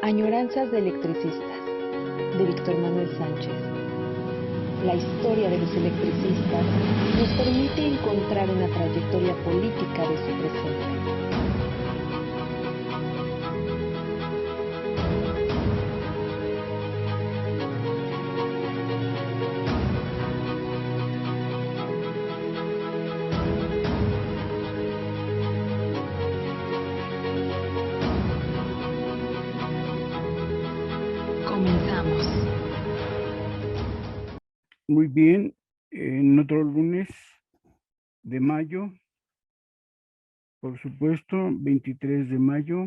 Añoranzas de electricistas, de Víctor Manuel Sánchez. La historia de los electricistas nos permite encontrar una trayectoria política de su presente. Comenzamos. Muy bien, en otro lunes de mayo, por supuesto, 23 de mayo,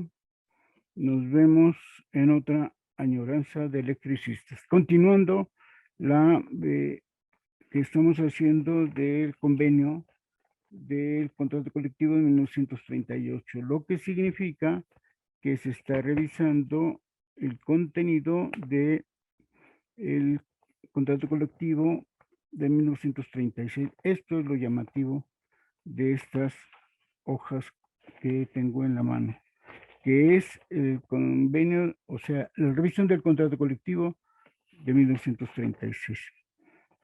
nos vemos en otra añoranza de electricistas. Continuando la que estamos haciendo del convenio del contrato colectivo de 1938, lo que significa que se está revisando el contenido de el contrato colectivo de 1936. Esto es lo llamativo de estas hojas que tengo en la mano, que es el convenio, o sea, la revisión del contrato colectivo de 1936.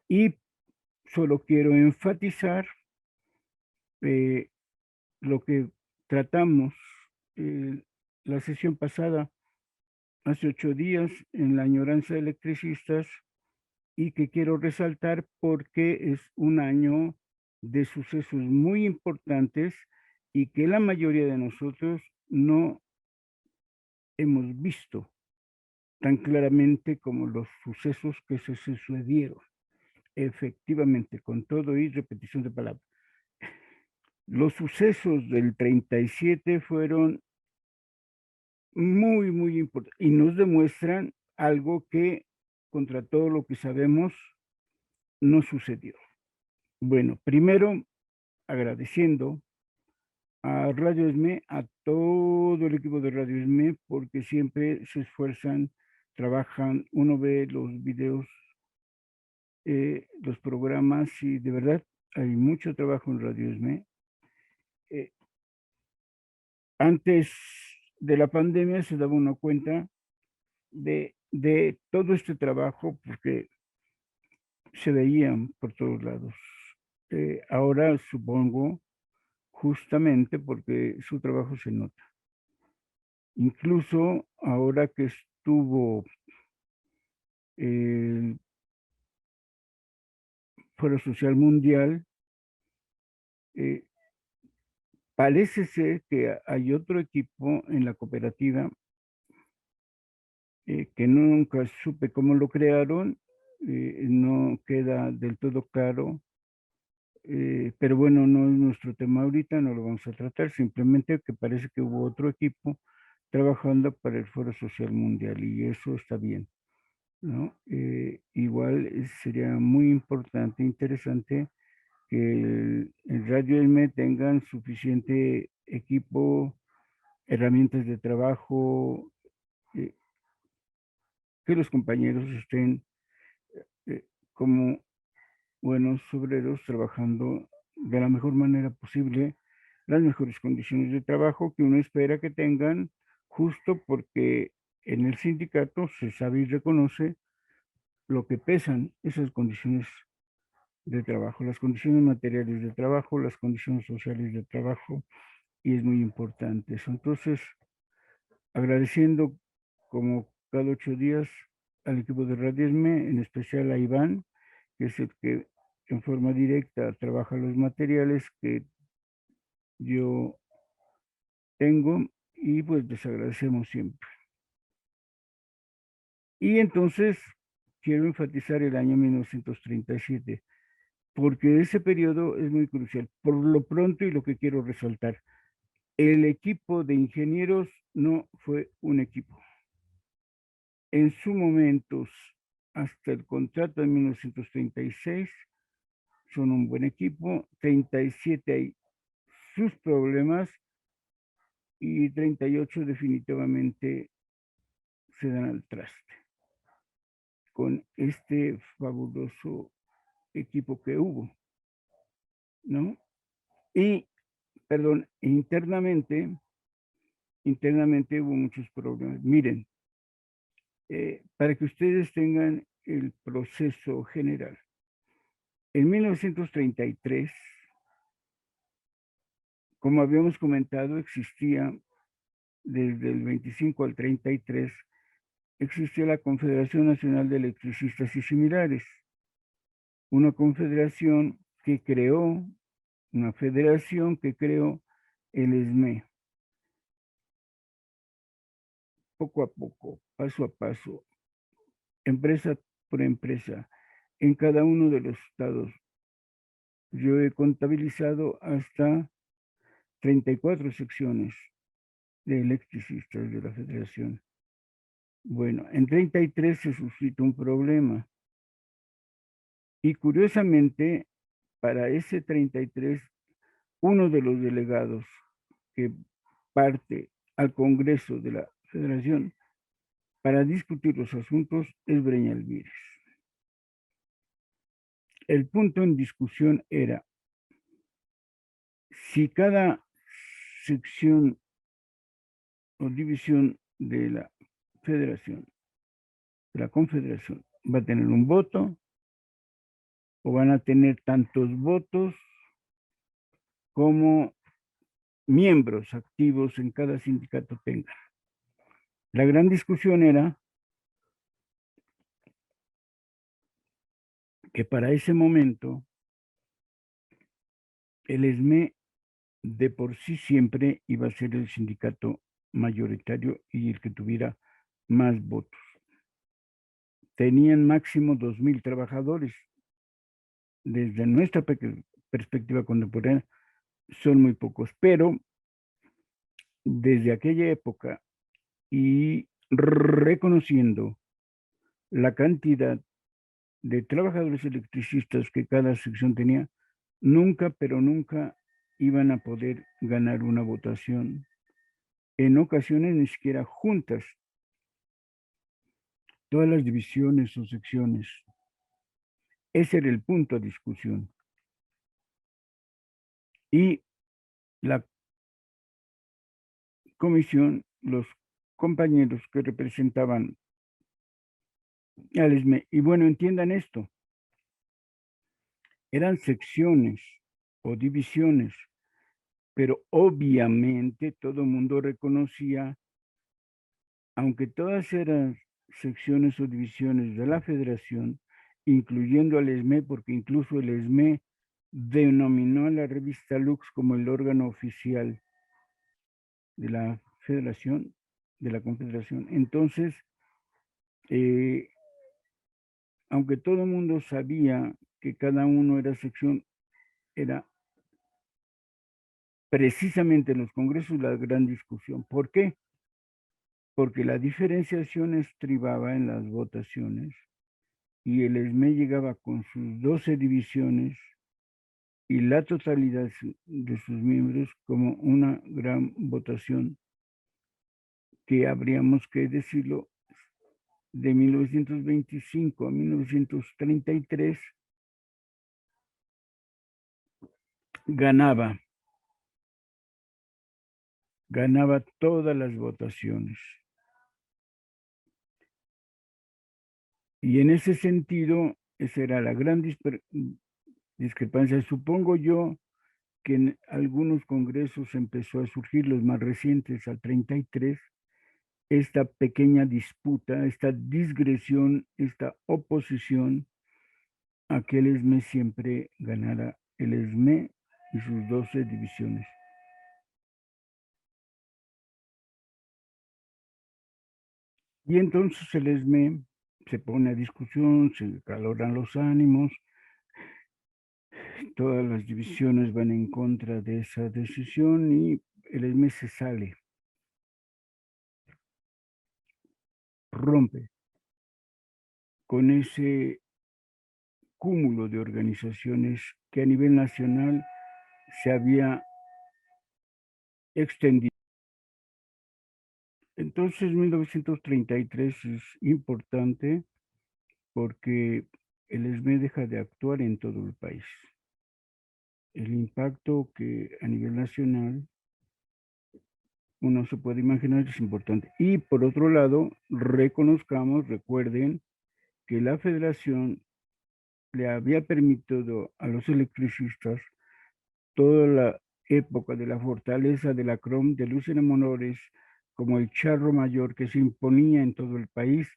Y solo quiero enfatizar lo que tratamos la sesión pasada, hace 8 días, en la añoranza de electricistas, y que quiero resaltar porque es un año de sucesos muy importantes y que la mayoría de nosotros no hemos visto tan claramente como los sucesos que se sucedieron. Efectivamente, con todo y repetición de palabras. Los sucesos del 37 fueron muy, muy importantes y nos demuestran algo que, contra todo lo que sabemos, no sucedió. Bueno, primero agradeciendo a Radio ESME, a todo el equipo de Radio ESME, porque siempre se esfuerzan, trabajan, uno ve los videos, los programas, y de verdad hay mucho trabajo en Radio ESME. Antes de la pandemia se daba una cuenta de todo este trabajo porque se veían por todos lados. Ahora supongo justamente porque su trabajo se nota. Incluso ahora que estuvo el Foro Social Mundial, parece ser que hay otro equipo en la cooperativa que nunca supe cómo lo crearon, no queda del todo claro, pero bueno, no es nuestro tema ahorita, no lo vamos a tratar, simplemente que parece que hubo otro equipo trabajando para el Foro Social Mundial y eso está bien, ¿no? Igual sería muy importante, interesante que el Radio ESME tengan suficiente equipo, herramientas de trabajo, eh, que los compañeros estén como buenos obreros trabajando de la mejor manera posible, las mejores condiciones de trabajo que uno espera que tengan, justo porque en el sindicato se sabe y reconoce lo que pesan esas condiciones de trabajo, las condiciones materiales de trabajo, las condiciones sociales de trabajo, y es muy importante eso. Entonces, agradeciendo como cada 8 días al equipo de Radio ESME, en especial a Iván, que es el que en forma directa trabaja los materiales que yo tengo, y pues les agradecemos siempre. Y entonces quiero enfatizar el año 1937, porque ese periodo es muy crucial. Por lo pronto, y lo que quiero resaltar, el equipo de ingenieros no fue un equipo. En su momento, hasta el contrato de 1936, son un buen equipo. 37 hay sus problemas y 38 definitivamente se dan al traste con este fabuloso equipo que hubo, ¿no? Y, perdón, internamente hubo muchos problemas. Miren, para que ustedes tengan el proceso general. En 1933, como habíamos comentado, existía desde el 25 al 33, existía la Confederación Nacional de Electricistas y Similares, una confederación que creó, una federación que creó el ESME. Poco a poco, paso a paso, empresa por empresa, en cada uno de los estados. Yo he contabilizado hasta 34 secciones de electricistas de la federación. Bueno, en 33 se suscita un problema. Y curiosamente, para ese 33, uno de los delegados que parte al Congreso de la Federación para discutir los asuntos es Breña Alvírez. El punto en discusión era si cada sección o división de la federación, de la confederación, va a tener un voto o van a tener tantos votos como miembros activos en cada sindicato tenga. La gran discusión era que para ese momento el ESME de por sí siempre iba a ser el sindicato mayoritario y el que tuviera más votos. Tenían máximo 2,000 trabajadores. Desde nuestra perspectiva contemporánea son muy pocos, pero desde aquella época y reconociendo la cantidad de trabajadores electricistas que cada sección tenía, nunca, pero nunca iban a poder ganar una votación. En ocasiones ni siquiera juntas, todas las divisiones o secciones. Ese era el punto de discusión. Y la comisión, los compañeros que representaban al ESME, y bueno, entiendan esto, eran secciones o divisiones, pero obviamente todo el mundo reconocía, aunque todas eran secciones o divisiones de la federación, incluyendo al ESME, porque incluso el ESME denominó a la revista Lux como el órgano oficial de la federación, de la confederación. Entonces, aunque todo el mundo sabía que cada uno era sección, era precisamente en los congresos la gran discusión. ¿Por qué? Porque la diferenciación estribaba en las votaciones y el ESME llegaba con sus 12 divisiones y la totalidad de sus miembros como una gran votación que habríamos que decirlo, de 1925 a 1933 ganaba todas las votaciones. Y en ese sentido, esa era la gran discrepancia. Supongo yo que en algunos congresos empezó a surgir, los más recientes, al 33, esta pequeña disputa, esta digresión, esta oposición a que el ESME siempre ganara, el ESME y sus 12 divisiones. Y entonces el ESME se pone a discusión, se caloran los ánimos, todas las divisiones van en contra de esa decisión y el ESME se sale, rompe con ese cúmulo de organizaciones que a nivel nacional se había extendido. Entonces, 1933 es importante porque el ESME deja de actuar en todo el país. El impacto que a nivel nacional uno se puede imaginar, es importante. Y por otro lado, recuerden que la federación le había permitido a los electricistas toda la época de la fortaleza de la CROM de Luis N. Monores, como el charro mayor que se imponía en todo el país,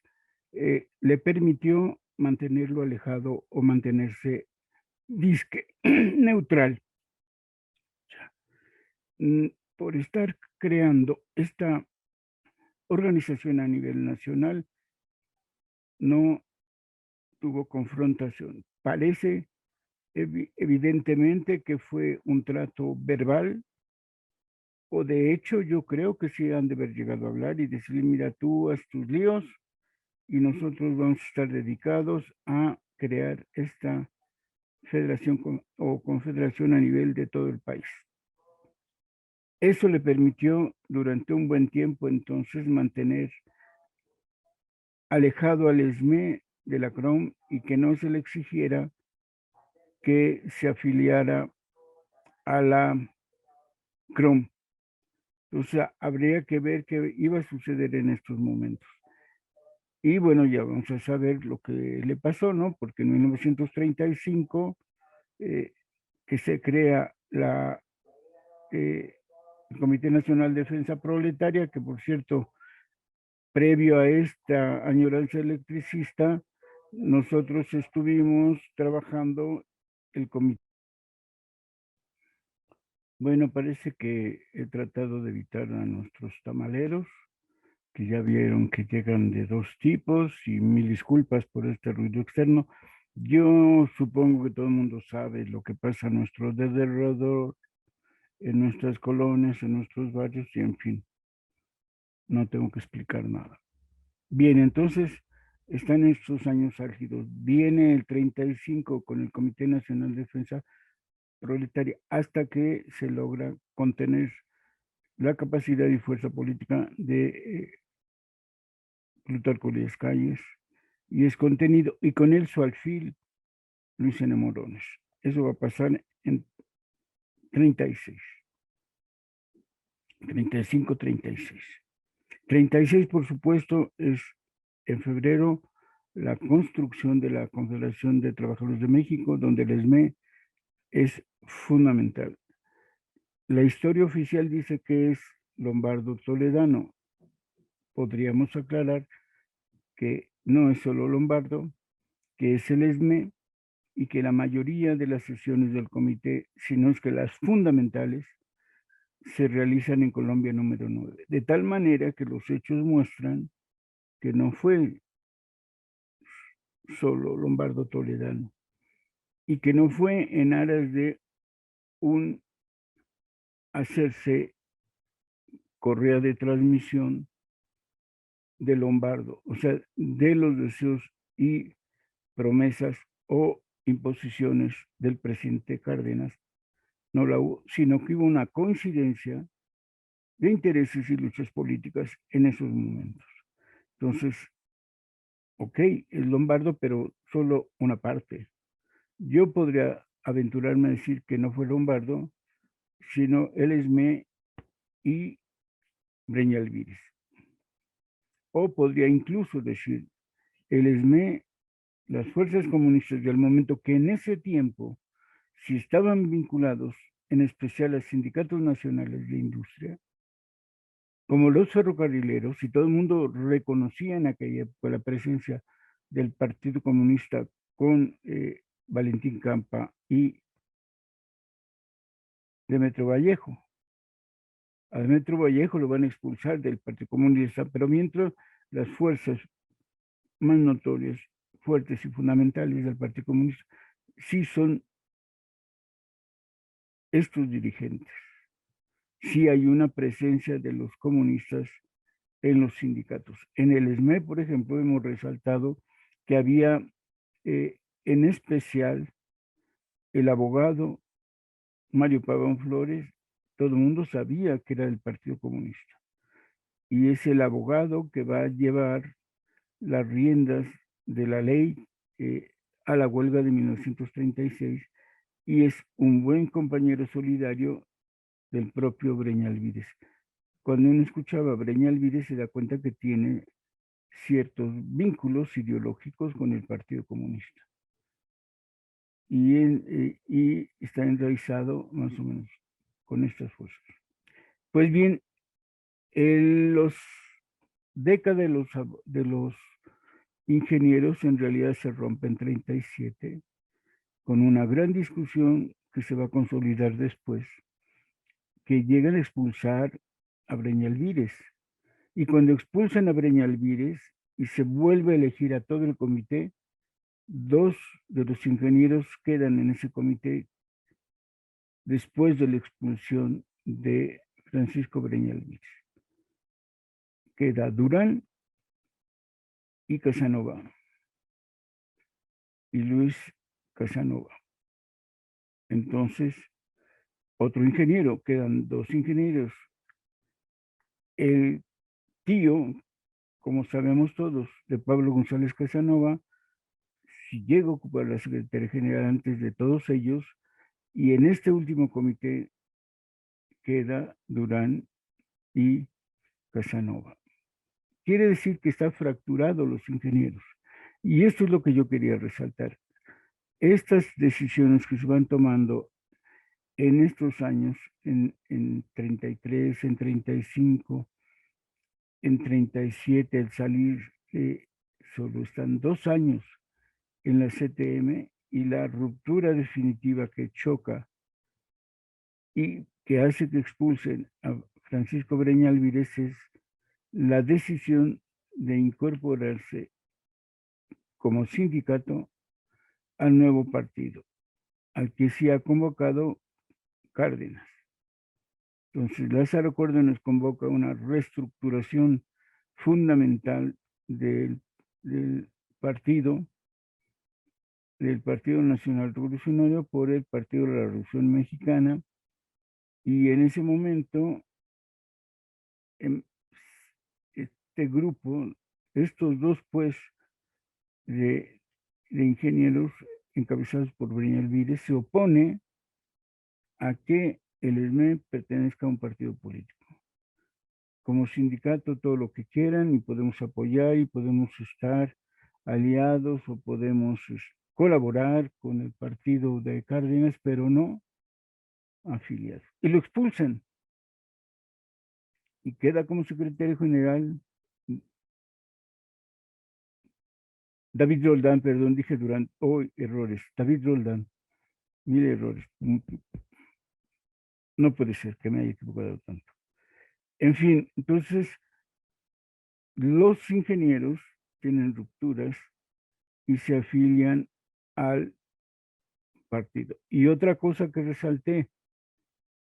le permitió mantenerlo alejado o mantenerse disque neutral. Por estar creando esta organización a nivel nacional, no tuvo confrontación. Parece evidentemente que fue un trato verbal, o de hecho yo creo que sí han de haber llegado a hablar y decirle, mira, tú haz tus líos y nosotros vamos a estar dedicados a crear esta federación o confederación a nivel de todo el país. Eso le permitió durante un buen tiempo entonces mantener alejado al ESME de la CROM y que no se le exigiera que se afiliara a la CROM. O sea, habría que ver qué iba a suceder en estos momentos. Y bueno, ya vamos a saber lo que le pasó, ¿no? Porque en 1935, que se crea el Comité Nacional de Defensa Proletaria, que por cierto, previo a esta añoranza electricista, nosotros estuvimos trabajando el comité. Bueno, parece que he tratado de evitar a nuestros tamaleros, que ya vieron que llegan de dos tipos, y mil disculpas por este ruido externo. Yo supongo que todo el mundo sabe lo que pasa a nuestro alrededor, en nuestras colonias, en nuestros barrios, y en fin, no tengo que explicar nada. Bien, entonces están estos años álgidos. Viene el 35 con el Comité Nacional de Defensa Proletaria hasta que se logra contener la capacidad y fuerza política de Plutarco Elías Calles, y es contenido, y con él su alfil, Luis N. Morones. Eso va a pasar en 36, 35, 36. 36, por supuesto, es en febrero la construcción de la Confederación de Trabajadores de México, donde el ESME es fundamental. La historia oficial dice que es Lombardo Toledano. Podríamos aclarar que no es solo Lombardo, que es el ESME, y que la mayoría de las sesiones del comité, si no es que las fundamentales, se realizan en Colombia número 9. De tal manera que los hechos muestran que no fue solo Lombardo Toledano y que no fue en aras de un hacerse correa de transmisión de Lombardo, o sea, de los deseos y promesas o imposiciones del presidente Cárdenas, no la hubo, sino que hubo una coincidencia de intereses y luchas políticas en esos momentos. Entonces, ok, es Lombardo, pero solo una parte. Yo podría aventurarme a decir que no fue Lombardo, sino el ESME y Breña Alvíriz. O podría incluso decir el ESME, las fuerzas comunistas del momento, que en ese tiempo, si estaban vinculados en especial a sindicatos nacionales de industria, como los ferrocarrileros, y todo el mundo reconocía en aquella época la presencia del Partido Comunista con Valentín Campa y Demetrio Vallejo. A Demetrio Vallejo lo van a expulsar del Partido Comunista, pero mientras las fuerzas más notorias, fuertes y fundamentales del Partido Comunista sí son estos dirigentes. Sí hay una presencia de los comunistas en los sindicatos. En el ESME, por ejemplo, hemos resaltado que había en especial el abogado Mario Pavón Flores. Todo el mundo sabía que era del Partido Comunista, y es el abogado que va a llevar las riendas de la ley a la huelga de 1936, y es un buen compañero solidario del propio Breña Alvíriz. cuando uno escuchaba a Breña Alvírez se da cuenta que tiene ciertos vínculos ideológicos con el Partido Comunista. Y está enraizado más o menos con estas fuerzas. Pues bien, los décadas de los ingenieros en realidad se rompen en 37 con una gran discusión que se va a consolidar después, que llegan a expulsar a Breña Alvírez. Y cuando expulsan a Breña Alvírez y se vuelve a elegir a todo el comité, dos de los ingenieros quedan en ese comité después de la expulsión de Francisco Breña Alvírez. Queda Durán y Casanova. Y Luis Casanova. Entonces, otro ingeniero, quedan dos ingenieros. El tío, como sabemos todos, de Pablo González Casanova, si llega a ocupar la Secretaría General antes de todos ellos, y en este último comité queda Durán y Casanova. Quiere decir que están fracturados los ingenieros. Y esto es lo que yo quería resaltar. Estas decisiones que se van tomando en estos años, en 33, en 35, en 37, el salir, solo están 2 años en la CTM y la ruptura definitiva que choca y que hace que expulsen a Francisco Breña Alvírez es la decisión de incorporarse como sindicato al nuevo partido, al que se ha convocado Cárdenas. Entonces, Lázaro Cárdenas convoca una reestructuración fundamental del partido, del Partido Nacional Revolucionario por el Partido de la Revolución Mexicana, y en ese momento este grupo, estos dos pues de ingenieros encabezados por Breña Alvírez, se opone a que el ESME pertenezca a un partido político. Como sindicato, todo lo que quieran, y podemos apoyar y podemos estar aliados o podemos colaborar con el partido de Cárdenas, pero no afiliados. Y lo expulsan. Y queda como secretario general David Roldán, perdón, dije durante, errores, David Roldán, 1000 errores. No puede ser que me haya equivocado tanto. En fin, entonces, los ingenieros tienen rupturas y se afilian al partido. Y otra cosa que resalté,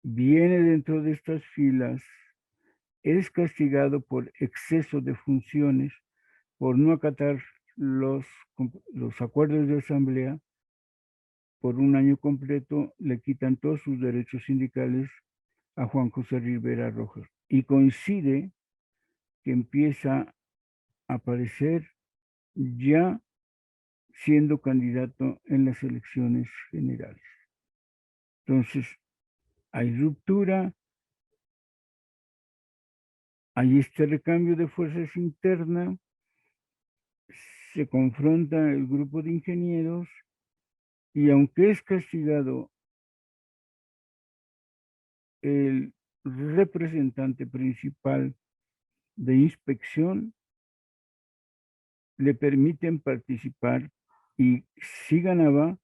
viene dentro de estas filas, es castigado por exceso de funciones, por no acatar los acuerdos de asamblea. Por un año completo le quitan todos sus derechos sindicales a Juan José Rivera Rojas. Y coincide que empieza a aparecer ya siendo candidato en las elecciones generales. Entonces, hay ruptura, hay este recambio de fuerzas internas, se confronta el grupo de ingenieros y aunque es castigado el representante principal de inspección, le permiten participar y si ganaba,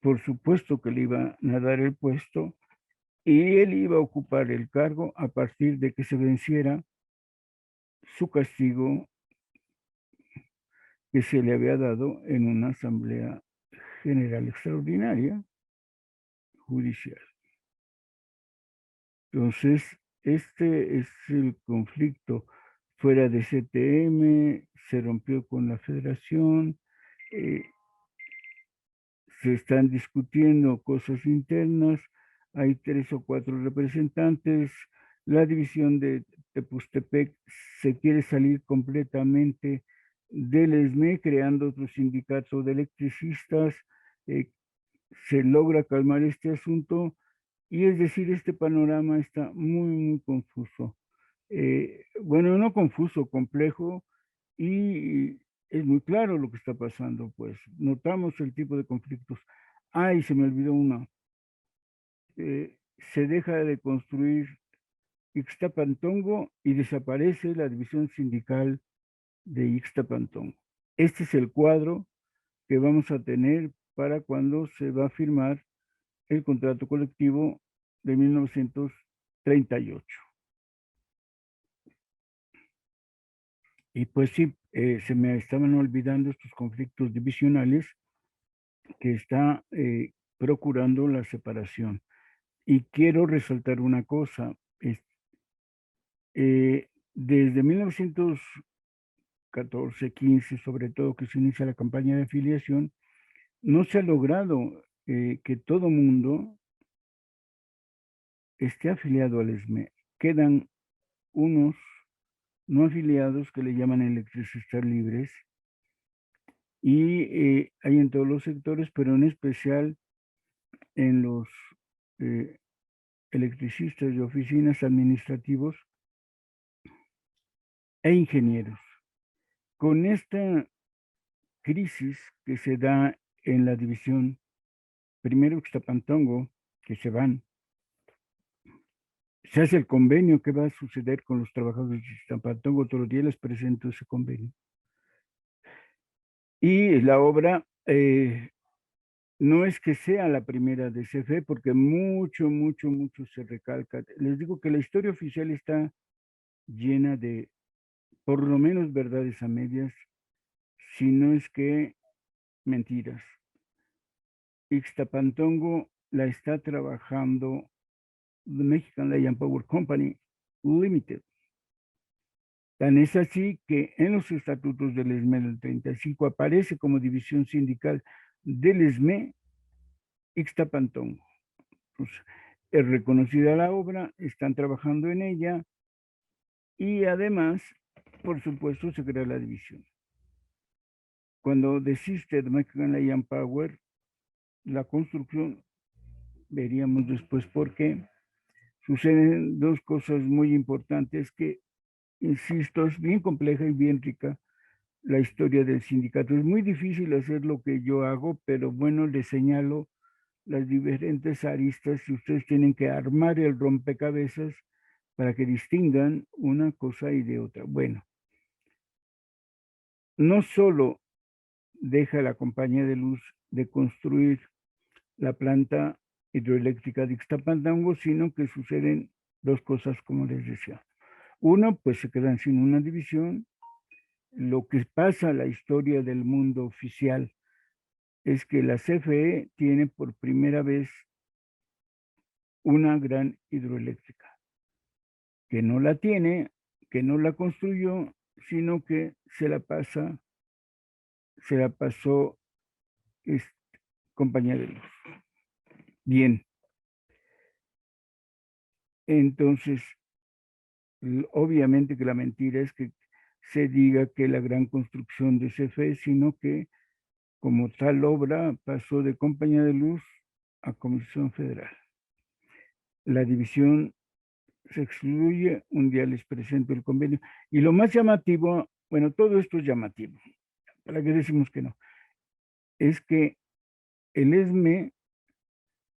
por supuesto que le iban a dar el puesto y él iba a ocupar el cargo a partir de que se venciera su castigo que se le había dado en una asamblea general extraordinaria judicial. Entonces, este es el conflicto fuera de CTM, se rompió con la federación, se están discutiendo cosas internas, hay 3 o 4 representantes, la división de Tepustepec se quiere salir completamente del ESME, creando otro sindicato de electricistas, se logra calmar este asunto, y es decir, este panorama está muy, muy confuso. bueno, no confuso, complejo, y es muy claro lo que está pasando, pues notamos el tipo de conflictos. Ay, se me olvidó una. Se deja de construir Ixtapantongo y desaparece la división sindical de Ixtapantongo. Este es el cuadro que vamos a tener para cuando se va a firmar el contrato colectivo de 1938. Y pues sí, se me estaban olvidando estos conflictos divisionales que está procurando la separación. Y quiero resaltar una cosa, desde 1914, 15, sobre todo que se inicia la campaña de afiliación, no se ha logrado que todo mundo esté afiliado al ESME. Quedan unos no afiliados que le llaman electricistas libres y hay en todos los sectores, pero en especial en los eh, electricistas de oficinas administrativos e ingenieros. Con esta crisis que se da en la división, primero Ixtapantongo, que se van, se hace el convenio que va a suceder con los trabajadores de Ixtapantongo, todos los días les presento ese convenio. Y la obra no es que sea la primera de CFE, porque mucho se recalca. Les digo que la historia oficial está llena de, por lo menos, verdades a medias, si no es que mentiras. Ixtapantongo la está trabajando The Mexican Lion Power Company Limited. Tan es así que en los estatutos del ESME del 35 aparece como división sindical del ESME Ixtapantongo. Pues, es reconocida la obra, están trabajando en ella y además, por supuesto, se crea la división. Cuando desiste The Mexican Lion Power, la construcción, veríamos después por qué, suceden dos cosas muy importantes que, insisto, es bien compleja y bien rica la historia del sindicato. Es muy difícil hacer lo que yo hago, pero bueno, les señalo las diferentes aristas y ustedes tienen que armar el rompecabezas para que distingan una cosa y de otra. Bueno, no solo deja la compañía de luz de construir la planta hidroeléctrica de Ixtapantongo, sino que suceden dos cosas, como les decía. Uno, pues se quedan sin una división. Lo que pasa en la historia del mundo oficial es que la CFE tiene por primera vez una gran hidroeléctrica, que no la tiene, que no la construyó, sino que se la pasó compañía de luz. Bien, entonces, obviamente que la mentira es que se diga que la gran construcción de CFE, sino que como tal obra pasó de compañía de luz a Comisión Federal. La división se excluye, un día les presento el convenio. Y lo más llamativo, bueno, todo esto es llamativo, ¿para qué decimos que no? Es que el ESME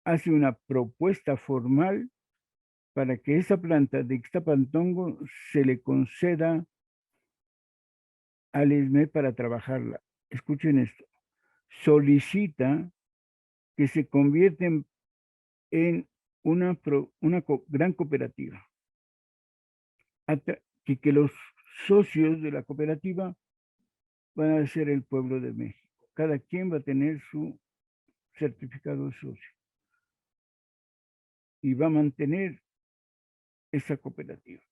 hace una propuesta formal para que esa planta de Ixtapantongo se le conceda al ESME para trabajarla. Escuchen esto. Solicita que se convierta en una gran cooperativa. Que los socios de la cooperativa van a ser el pueblo de México. Cada quien va a tener su certificado de socio y va a mantener esa cooperativa.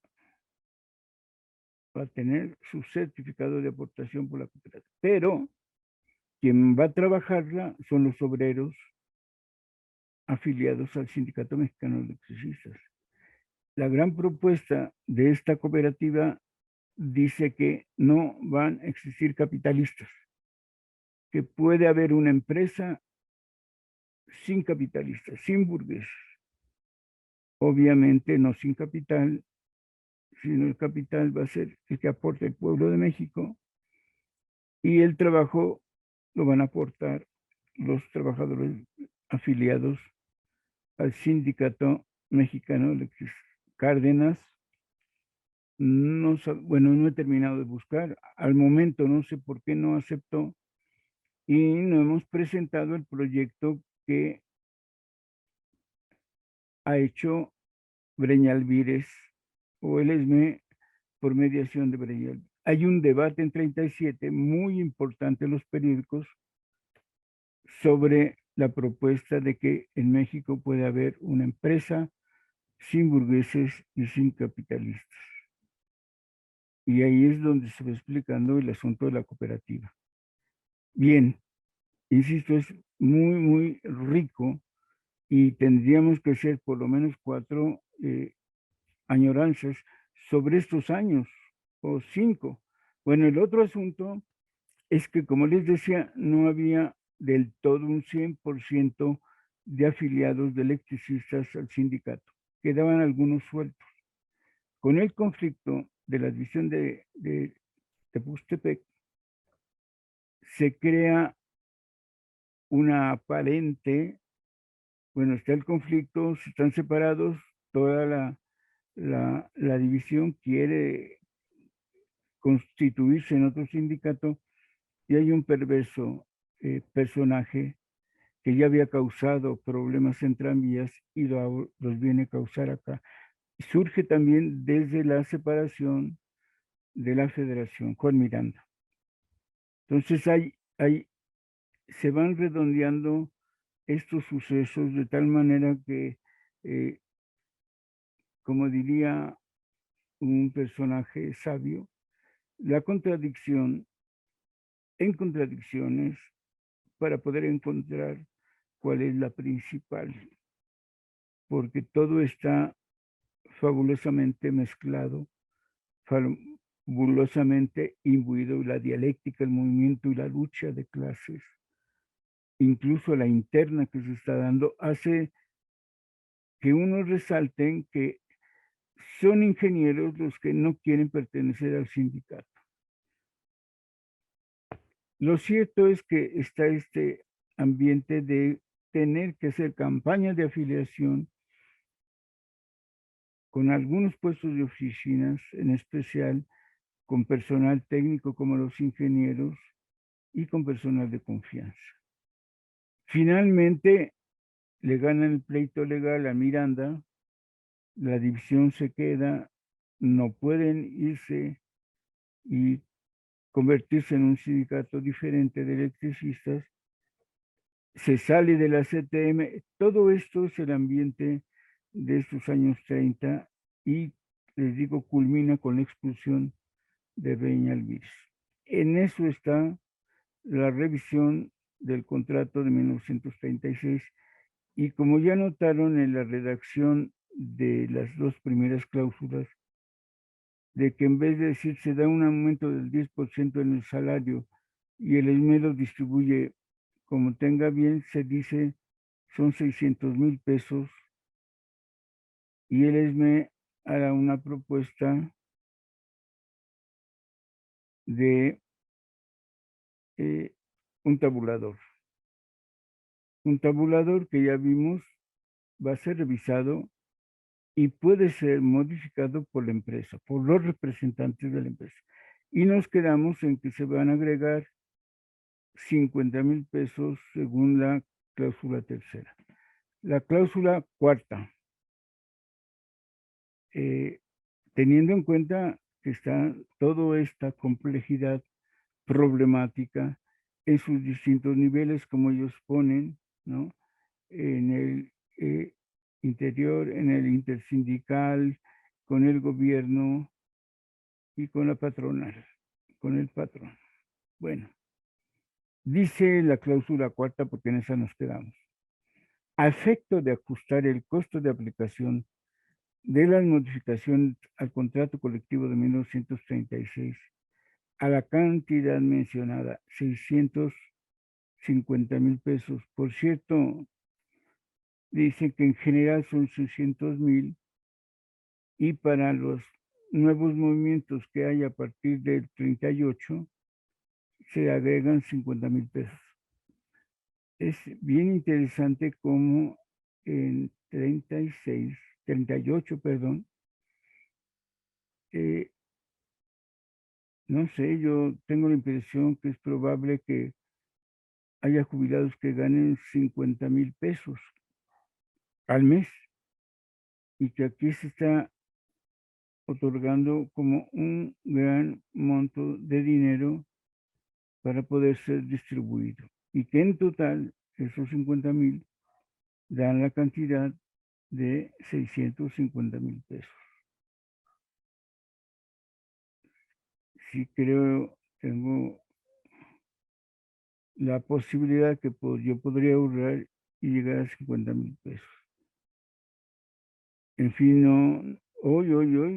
Va a tener su certificado de aportación por la cooperativa. Pero quien va a trabajarla son los obreros afiliados al Sindicato Mexicano de Electricistas. La gran propuesta de esta cooperativa dice que no van a existir capitalistas, que puede haber una empresa sin capitalistas, sin burgueses. Obviamente no sin capital, sino el capital va a ser el que aporte el pueblo de México y el trabajo lo van a aportar los trabajadores afiliados al Sindicato Mexicano Electric. Cárdenas, no, bueno, no he terminado de buscar, al momento no sé por qué no aceptó y no hemos presentado el proyecto que ha hecho Breñalvírez o el ESME por mediación de Breñalvírez. Hay un debate en 37 muy importante en los periódicos sobre la propuesta de que en México puede haber una empresa sin burgueses y sin capitalistas. Y ahí es donde se va explicando el asunto de la cooperativa. Bien, insisto, es muy, muy rico y tendríamos que hacer por lo menos 4 añoranzas sobre estos años, o 5. Bueno, el otro asunto es que, como les decía, no había del todo un 100% de afiliados de electricistas al sindicato. Quedaban algunos sueltos. Con el conflicto de la división de Tepustepec, se crea una aparente, bueno, está el conflicto, se están separados, toda la división quiere constituirse en otro sindicato y hay un perverso personaje que ya había causado problemas en tranvías y los viene a causar acá. Surge también desde la separación de la federación, Juan Miranda. Entonces se van redondeando estos sucesos de tal manera que, como diría un personaje sabio, la contradicción en contradicciones para poder encontrar cuál es la principal, porque todo está fabulosamente mezclado, fabulosamente imbuido, la dialéctica, el movimiento y la lucha de clases, incluso la interna que se está dando, hace que unos resalten que son ingenieros los que no quieren pertenecer al sindicato. Lo cierto es que está este ambiente de tener que hacer campañas de afiliación con algunos puestos de oficinas, en especial con personal técnico como los ingenieros y con personal de confianza. Finalmente, le ganan el pleito legal a Miranda, la división se queda, no pueden irse y convertirse en un sindicato diferente de electricistas, se sale de la CTM, todo esto es el ambiente de estos años 30 y, les digo, culmina con la expulsión de Breñalvírez. En eso está la revisión del contrato de 1936 y como ya notaron en la redacción de las 2 primeras cláusulas, de que en vez de decir se da un aumento del 10% en el salario y el ESME lo distribuye como tenga bien, se dice son 600,000 pesos y el ESME hará una propuesta de un tabulador. Un tabulador que ya vimos va a ser revisado y puede ser modificado por la empresa, por los representantes de la empresa. Y nos quedamos en que se van a agregar 50,000 pesos según la cláusula tercera. La cláusula cuarta, teniendo en cuenta que está toda esta complejidad problemática en sus distintos niveles, como ellos ponen, ¿no? En el interior, en el intersindical, con el gobierno y con la patronal, con el patrón. Bueno, dice la cláusula cuarta, porque en esa nos quedamos. A efecto de ajustar el costo de aplicación de las modificaciones al contrato colectivo de 1936 a la cantidad mencionada, 650,000 pesos. Por cierto, dice que en general son 600,000 y para los nuevos movimientos que hay a partir del 38, se agregan 50,000 pesos. Es bien interesante cómo en 38, perdón, no sé, yo tengo la impresión que es probable que haya jubilados que ganen 50,000 pesos al mes y que aquí se está otorgando como un gran monto de dinero para poder ser distribuido y que en total esos 50,000 dan la cantidad de 650,000 pesos. Sí creo, tengo la posibilidad que yo podría ahorrar y llegar a 50,000 pesos. En fin, hoy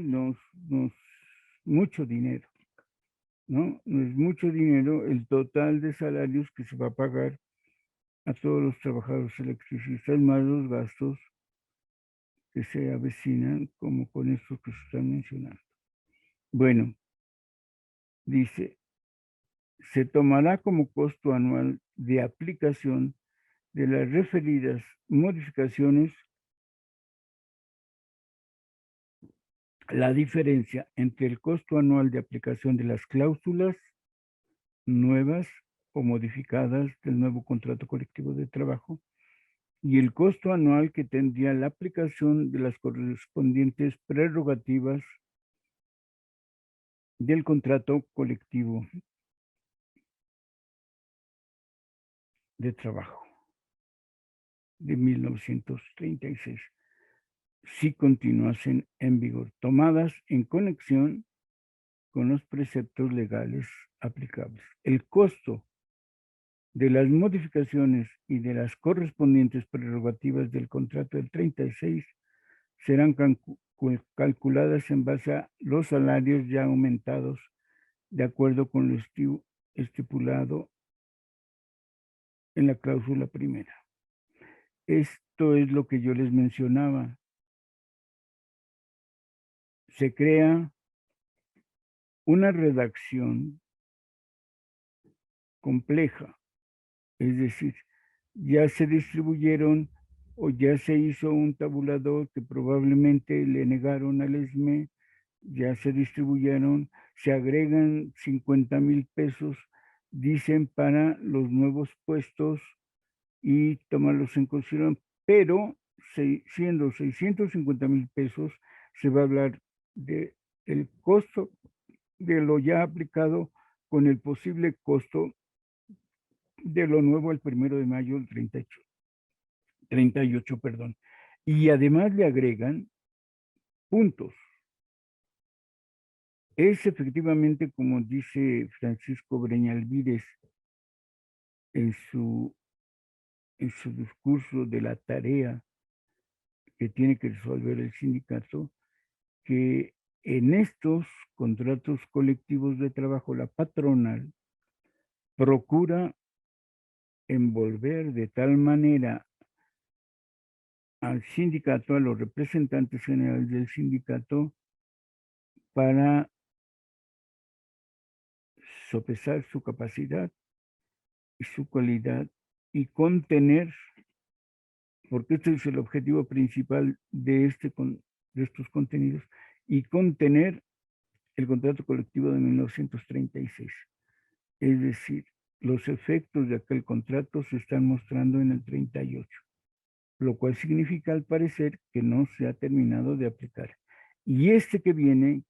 no es mucho dinero, ¿no? No es mucho dinero el total de salarios que se va a pagar a todos los trabajadores electricistas, más los gastos que se avecinan, como con estos que se están mencionando. Bueno, dice, se tomará como costo anual de aplicación de las referidas modificaciones la diferencia entre el costo anual de aplicación de las cláusulas nuevas o modificadas del nuevo contrato colectivo de trabajo y el costo anual que tendría la aplicación de las correspondientes prerrogativas del contrato colectivo de trabajo de 1936, si continuasen en vigor, tomadas en conexión con los preceptos legales aplicables. El costo de las modificaciones y de las correspondientes prerrogativas del contrato del 36 serán calculadas en base a los salarios ya aumentados de acuerdo con lo estipulado en la cláusula primera. Esto es lo que yo les mencionaba. Se crea una redacción compleja, es decir, ya se distribuyeron o ya se hizo un tabulador que probablemente le negaron al ESME, ya se distribuyeron, se agregan 50,000 pesos, dicen, para los nuevos puestos y tomarlos en consideración, pero siendo 650,000 pesos, se va a hablar del costo de lo ya aplicado con el posible costo de lo nuevo el 1 de mayo del 38, perdón. Y además le agregan puntos. Es efectivamente, como dice Francisco Breñalvídez en su discurso de la tarea que tiene que resolver el sindicato, que en estos contratos colectivos de trabajo la patronal procura envolver de tal manera al sindicato, a los representantes generales del sindicato, para sopesar su capacidad y su cualidad y contener, porque este es el objetivo principal de estos contenidos, y contener el contrato colectivo de 1936. Es decir, los efectos de aquel contrato se están mostrando en el 38, lo cual significa al parecer que no se ha terminado de aplicar. Y este que viene,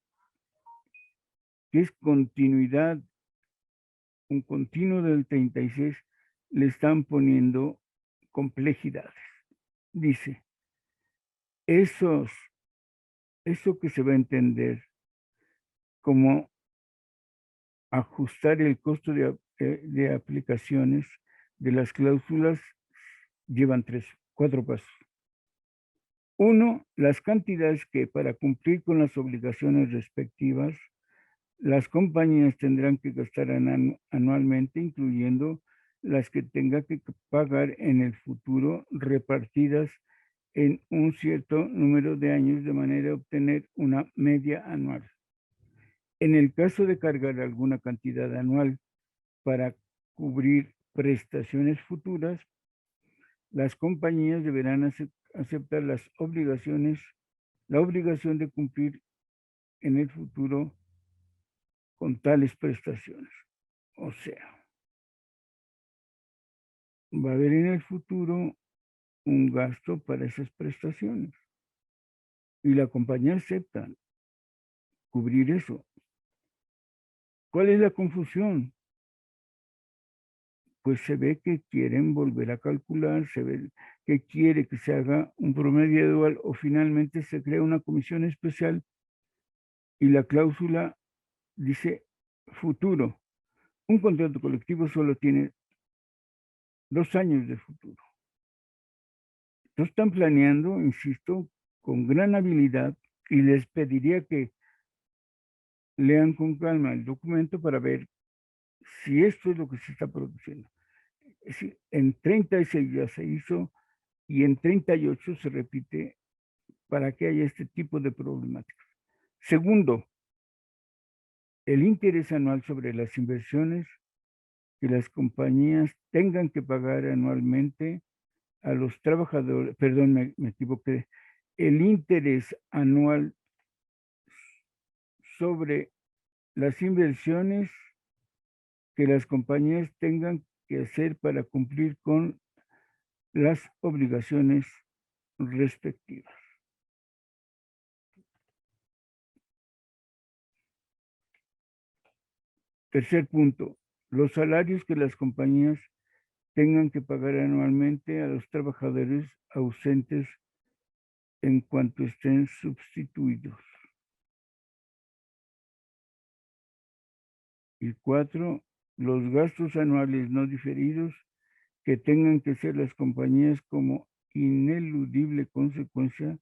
que es continuidad, un continuo del 36, le están poniendo complejidades. Dice, eso que se va a entender como ajustar el costo de aplicaciones de las cláusulas llevan 4 pasos. 1, las cantidades que para cumplir con las obligaciones respectivas, las compañías tendrán que gastar anualmente, incluyendo las que tenga que pagar en el futuro, repartidas en un cierto número de años de manera a obtener una media anual. En el caso de cargar alguna cantidad anual para cubrir prestaciones futuras, las compañías deberán aceptar la obligación de cumplir en el futuro con tales prestaciones. O sea, va a haber en el futuro un gasto para esas prestaciones y la compañía acepta cubrir eso. ¿Cuál es la confusión? Pues se ve que quieren volver a calcular, se ve que quiere que se haga un promedio dual o finalmente se crea una comisión especial y la cláusula dice futuro. Un contrato colectivo solo tiene 2 años de futuro. Entonces están planeando, insisto, con gran habilidad y les pediría que lean con calma el documento para ver si esto es lo que se está produciendo. Es decir, en 36 ya se hizo y en 38 se repite para que haya este tipo de problemáticas. Segundo, el interés anual sobre las inversiones que las compañías tengan que pagar anualmente a los trabajadores, perdón, me equivoqué, el interés anual sobre las inversiones que las compañías tengan que hacer para cumplir con las obligaciones respectivas. Tercer punto, los salarios que las compañías tengan que pagar anualmente a los trabajadores ausentes en cuanto estén sustituidos. Y 4, los gastos anuales no diferidos que tengan que hacer las compañías como ineludible consecuencia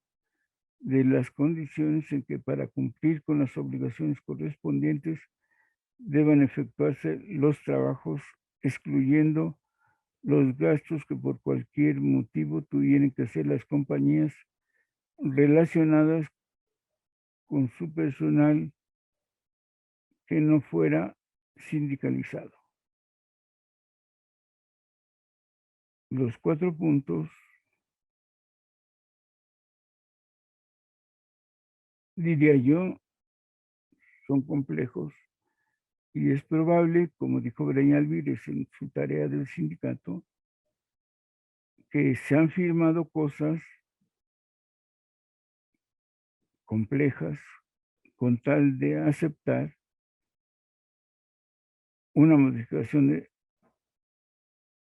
de las condiciones en que para cumplir con las obligaciones correspondientes deban efectuarse los trabajos, excluyendo los gastos que por cualquier motivo tuvieran que hacer las compañías relacionadas con su personal que no fuera sindicalizado. Los 4 puntos, diría yo, son complejos y es probable, como dijo Brian Alvírez en su tarea del sindicato, que se han firmado cosas complejas con tal de aceptar una modificación de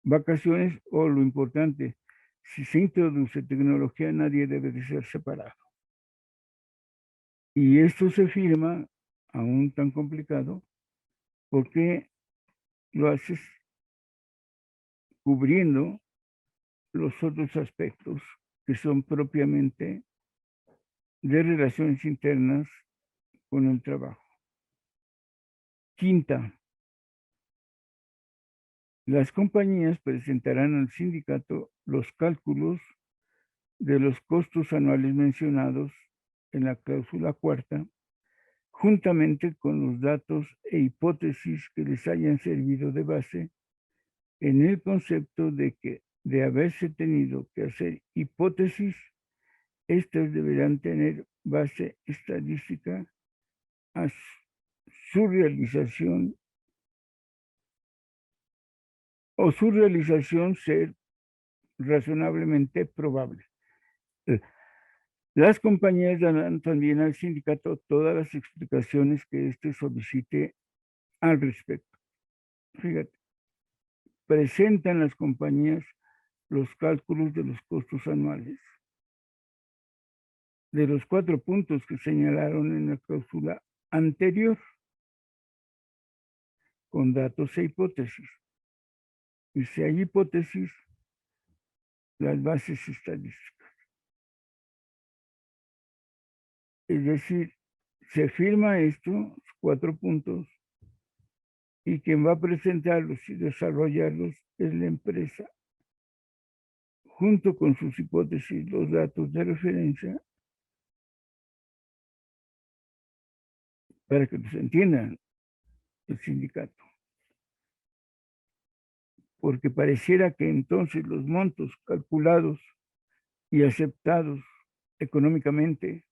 vacaciones o lo importante, si se introduce tecnología nadie debe de ser separado. Y esto se firma, aún tan complicado, porque lo haces cubriendo los otros aspectos que son propiamente de relaciones internas con el trabajo. Quinta, las compañías presentarán al sindicato los cálculos de los costos anuales mencionados en la cláusula cuarta, juntamente con los datos e hipótesis que les hayan servido de base en el concepto de que de haberse tenido que hacer hipótesis, estas deberán tener base estadística a su realización o su realización ser razonablemente probable. Las compañías darán también al sindicato todas las explicaciones que éste solicite al respecto. Fíjate, presentan las compañías los cálculos de los costos anuales de los 4 puntos que señalaron en la cláusula anterior, con datos e hipótesis. Y si hay hipótesis, las bases estadísticas. Es decir, se firma estos 4 puntos y quien va a presentarlos y desarrollarlos es la empresa, junto con sus hipótesis, los datos de referencia para que nos entiendan el sindicato. Porque pareciera que entonces los montos calculados y aceptados económicamente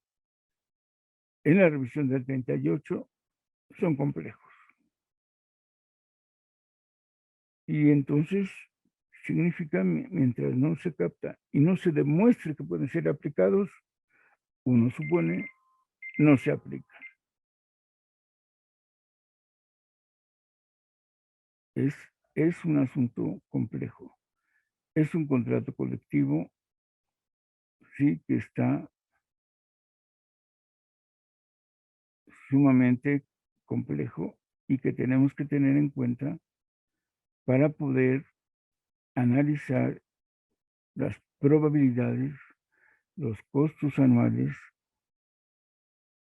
en la revisión del 38 son complejos. Y entonces significa, mientras no se capta y no se demuestre que pueden ser aplicados, uno supone, no se aplica. Es un asunto complejo. Es un contrato colectivo, sí, que está sumamente complejo y que tenemos que tener en cuenta para poder analizar las probabilidades, los costos anuales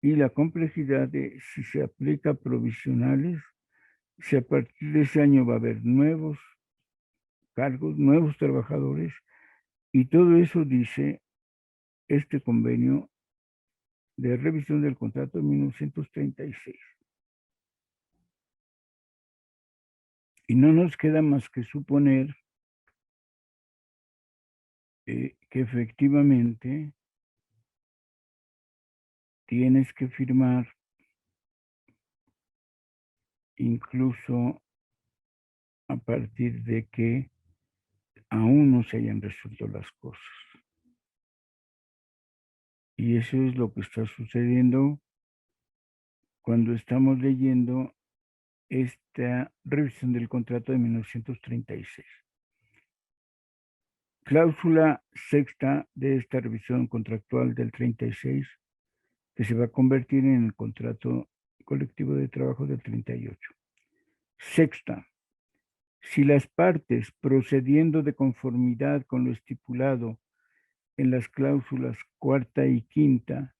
y la complejidad de si se aplica provisionales, si a partir de ese año va a haber nuevos cargos, nuevos trabajadores, y todo eso dice este convenio de revisión del contrato de 1936. Y no nos queda más que suponer que efectivamente tienes que firmar incluso a partir de que aún no se hayan resuelto las cosas. Y eso es lo que está sucediendo cuando estamos leyendo esta revisión del contrato de 1936. Cláusula sexta de esta revisión contractual del 36, que se va a convertir en el contrato colectivo de trabajo del 38. Sexta, si las partes, procediendo de conformidad con lo estipulado en las cláusulas cuarta y quinta,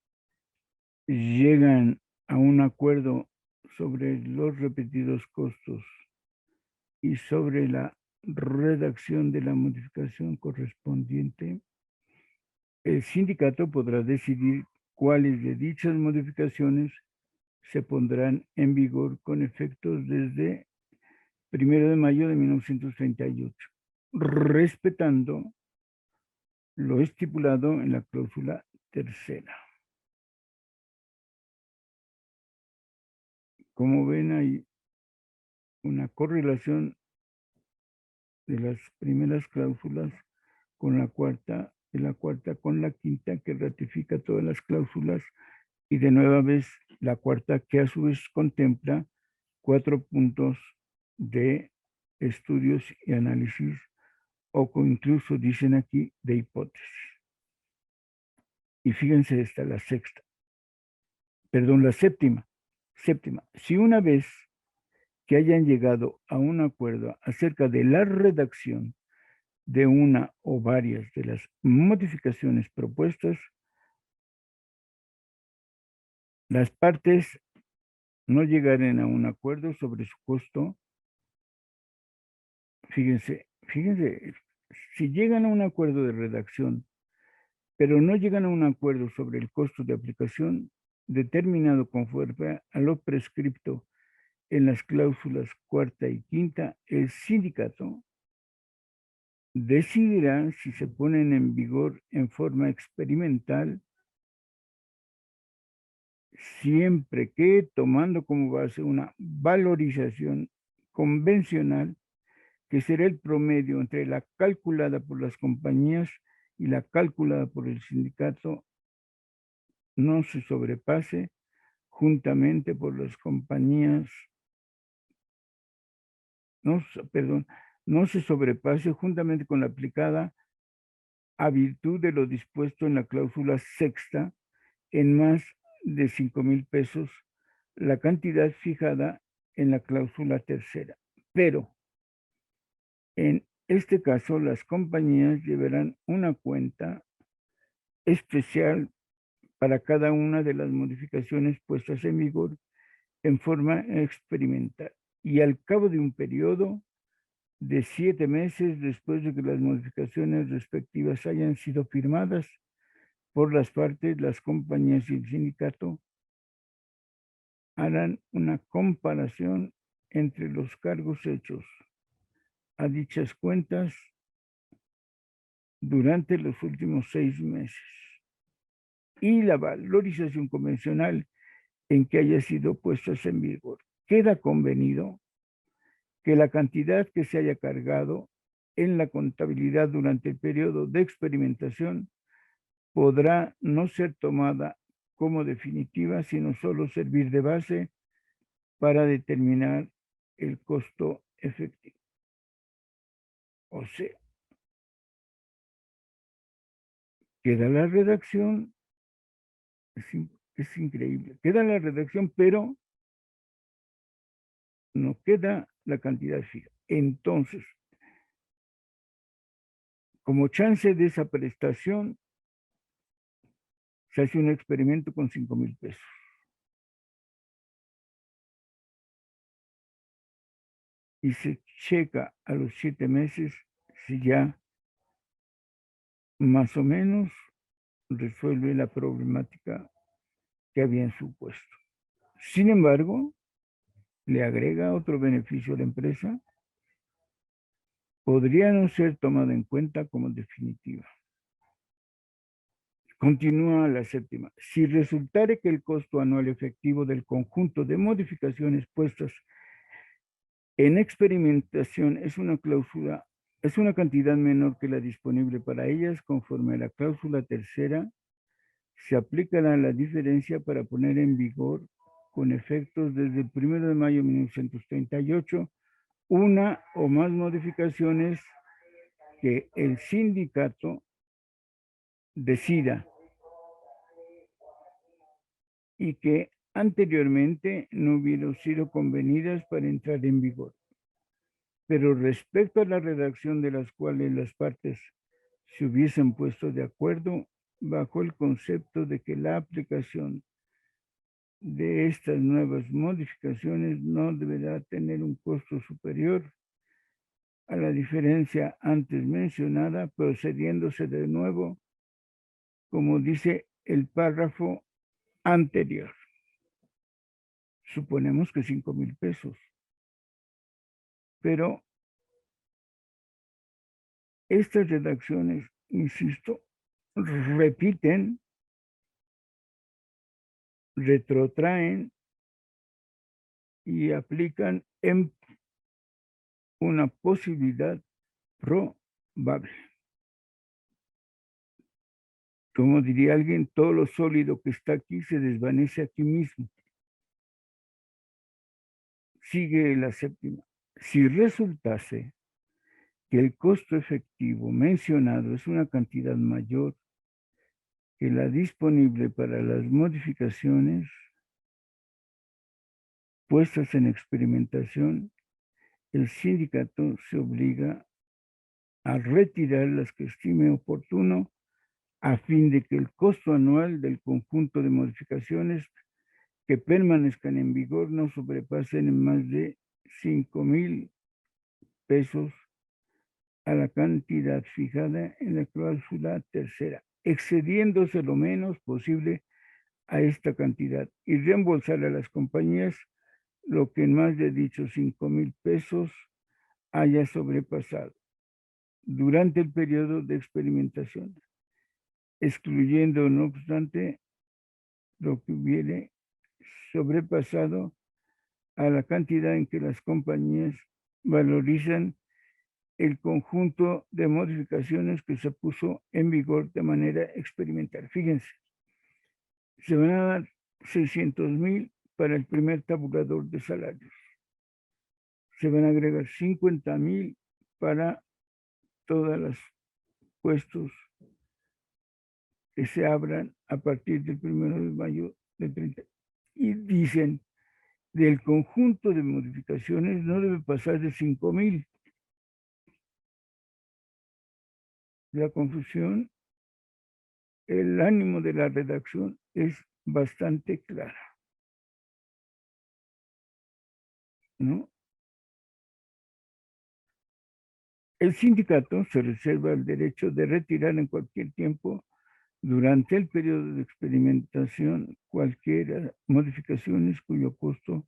llegan a un acuerdo sobre los repetidos costos y sobre la redacción de la modificación correspondiente, el sindicato podrá decidir cuáles de dichas modificaciones se pondrán en vigor con efectos desde 1 de mayo de 1938, respetando lo estipulado en la cláusula tercera. Como ven, hay una correlación de las primeras cláusulas con la cuarta, de la cuarta con la quinta, que ratifica todas las cláusulas, y de nueva vez la cuarta, que a su vez contempla 4 puntos de estudios y análisis, o incluso dicen aquí de hipótesis. Y fíjense esta, la sexta, perdón, la séptima. Séptima, si una vez que hayan llegado a un acuerdo acerca de la redacción de una o varias de las modificaciones propuestas, las partes no llegaren a un acuerdo sobre su costo. Fíjense, si llegan a un acuerdo de redacción, pero no llegan a un acuerdo sobre el costo de aplicación determinado conforme a lo prescripto en las cláusulas cuarta y quinta, el sindicato decidirá si se ponen en vigor en forma experimental, siempre que tomando como base una valorización convencional que será el promedio entre la calculada por las compañías y la calculada por el sindicato, no se sobrepase juntamente por las compañías, no se sobrepase juntamente con la aplicada a virtud de lo dispuesto en la cláusula sexta en más de 5,000 pesos la cantidad fijada en la cláusula tercera. Pero en este caso, las compañías llevarán una cuenta especial para cada una de las modificaciones puestas en vigor en forma experimental. Y al cabo de un periodo de 7 meses después de que las modificaciones respectivas hayan sido firmadas por las partes, las compañías y el sindicato, harán una comparación entre los cargos hechos a dichas cuentas durante los últimos 6 meses y la valorización convencional en que haya sido puestas en vigor. Queda convenido que la cantidad que se haya cargado en la contabilidad durante el periodo de experimentación podrá no ser tomada como definitiva, sino solo servir de base para determinar el costo efectivo. O sea, queda la redacción, es increíble, queda la redacción, pero no queda la cantidad fija. Entonces, como chance de esa prestación, se hace un experimento con 5,000 pesos. Y se checa a los 7 meses si ya más o menos resuelve la problemática que habían supuesto. Sin embargo, le agrega otro beneficio a la empresa, podría no ser tomada en cuenta como definitiva. Continúa la séptima. Si resultare que el costo anual efectivo del conjunto de modificaciones puestas en experimentación es una cantidad menor que la disponible para ellas, conforme a la cláusula tercera, se aplicará la diferencia para poner en vigor con efectos desde el 1 de mayo de 1938 una o más modificaciones que el sindicato decida y que anteriormente no hubieran sido convenidas para entrar en vigor. Pero respecto a la redacción de las cuales las partes se hubiesen puesto de acuerdo bajo el concepto de que la aplicación de estas nuevas modificaciones no deberá tener un costo superior a la diferencia antes mencionada, procediéndose de nuevo, como dice el párrafo anterior. Suponemos que 5,000 pesos, pero estas redacciones, insisto, repiten, retrotraen y aplican en una posibilidad probable. Como diría alguien, todo lo sólido que está aquí se desvanece aquí mismo. Sigue la séptima. Si resultase que el costo efectivo mencionado es una cantidad mayor que la disponible para las modificaciones puestas en experimentación, el sindicato se obliga a retirar las que estime oportuno a fin de que el costo anual del conjunto de modificaciones que permanezcan en vigor no sobrepasen en más de 5,000 pesos a la cantidad fijada en la cláusula tercera, excediéndose lo menos posible a esta cantidad y reembolsar a las compañías lo que en más de dichos 5,000 pesos haya sobrepasado durante el periodo de experimentación, excluyendo, no obstante, lo que hubiere sobrepasado a la cantidad en que las compañías valorizan el conjunto de modificaciones que se puso en vigor de manera experimental. Fíjense, se van a dar 600,000 para el primer tabulador de salarios. Se van a agregar 50,000 para todos los puestos que se abran a partir del 1 de mayo del 30. Y dicen, del conjunto de modificaciones no debe pasar de 5,000. La confusión, el ánimo de la redacción es bastante clara, ¿no? El sindicato se reserva el derecho de retirar en cualquier tiempo Durante el periodo de experimentación, cualquier modificaciones cuyo costo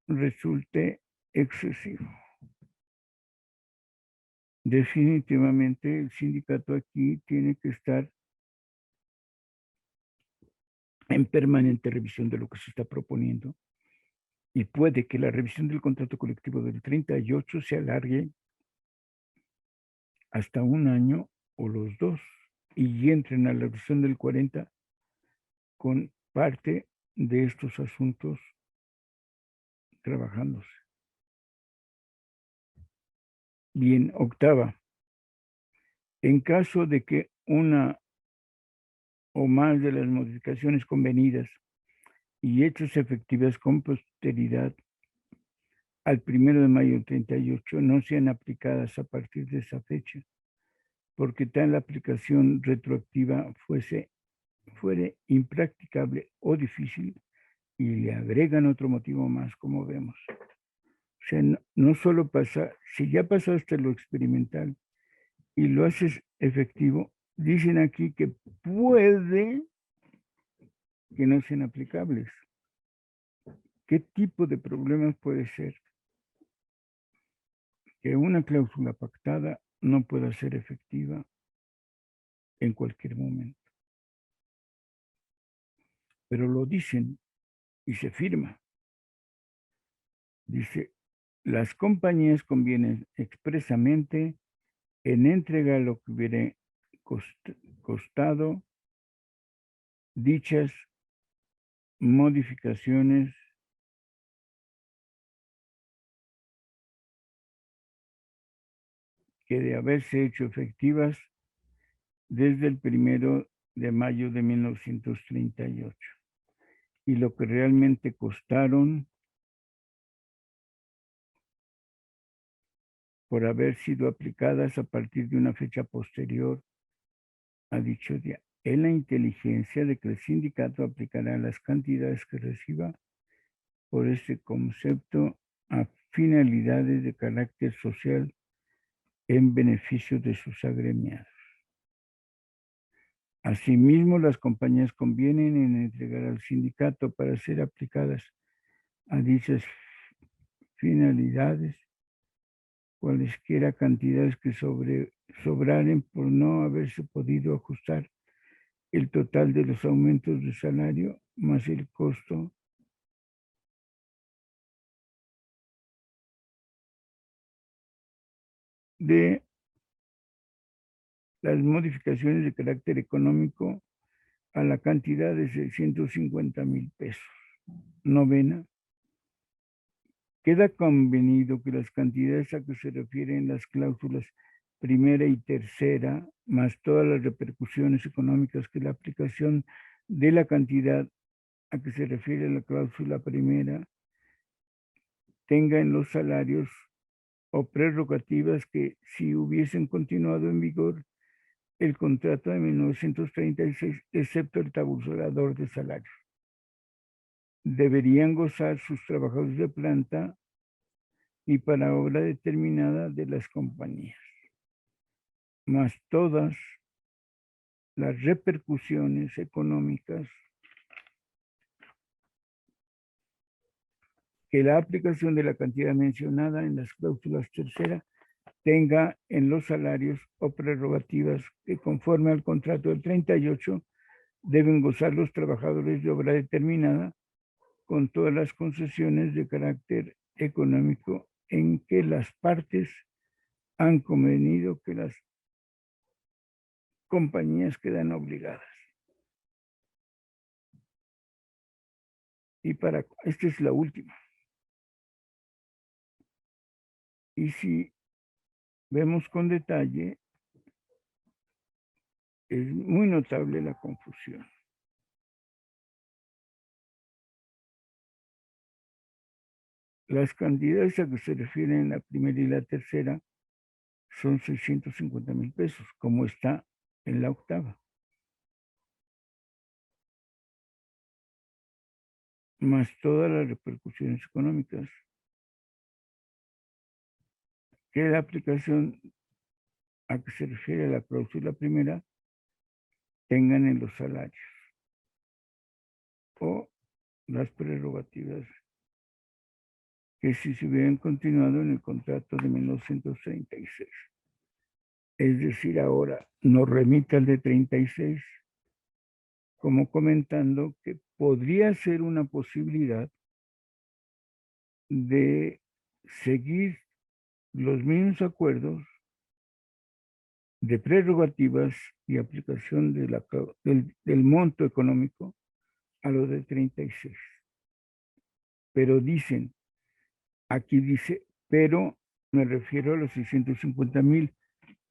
resulte excesivo. Definitivamente el sindicato aquí tiene que estar en permanente revisión de lo que se está proponiendo y puede que la revisión del contrato colectivo del 38 se alargue hasta un año o los dos y entren a la revisión del 40 con parte de estos asuntos trabajándose. Bien, octava. En caso de que una o más de las modificaciones convenidas y hechas efectivas con posteridad al 1 de mayo del 38 no sean aplicadas a partir de esa fecha, porque tal aplicación retroactiva fuere impracticable o difícil, y le agregan otro motivo más, como vemos. O sea, no solo pasa, si ya pasaste lo experimental y lo haces efectivo, dicen aquí que puede que no sean aplicables. ¿Qué tipo de problemas puede ser? Que una cláusula pactada no pueda ser efectiva en cualquier momento. Pero lo dicen y se firma. Dice, las compañías convienen expresamente en entregar lo que hubiera costado dichas modificaciones que de haberse hecho efectivas desde el 1 de mayo de 1938 y lo que realmente costaron por haber sido aplicadas a partir de una fecha posterior a dicho día, en la inteligencia de que el sindicato aplicará las cantidades que reciba por este concepto a finalidades de carácter social en beneficio de sus agremiados. Asimismo, las compañías convienen en entregar al sindicato para ser aplicadas a dichas finalidades cualesquiera cantidades que sobraren por no haberse podido ajustar el total de los aumentos de salario más el costo de las modificaciones de carácter económico a la cantidad de 650,000 pesos. Novena. Queda convenido que las cantidades a que se refieren las cláusulas primera y tercera, más todas las repercusiones económicas que la aplicación de la cantidad a que se refiere la cláusula primera tenga en los salarios o prerrogativas que, si hubiesen continuado en vigor el contrato de 1936, excepto el tabulador de salarios, deberían gozar sus trabajadores de planta y para obra determinada de las compañías, más todas las repercusiones económicas que la aplicación de la cantidad mencionada en las cláusulas tercera tenga en los salarios o prerrogativas que, conforme al contrato del 38, deben gozar los trabajadores de obra determinada con todas las concesiones de carácter económico en que las partes han convenido que las compañías quedan obligadas. Y esta es la última. Y si vemos con detalle, es muy notable la confusión. Las cantidades a que se refieren la primera y la tercera son 650,000 pesos, como está en la octava, más todas las repercusiones económicas que la aplicación a que se refiere la cláusula primera tengan en los salarios o las prerrogativas que si se hubieran continuado en el contrato de 1936. Es decir, ahora nos remite al de 36, como comentando que podría ser una posibilidad de seguir los mismos acuerdos de prerrogativas y aplicación del monto económico a lo de 36. Pero dicen, aquí dice, pero me refiero a los 650,000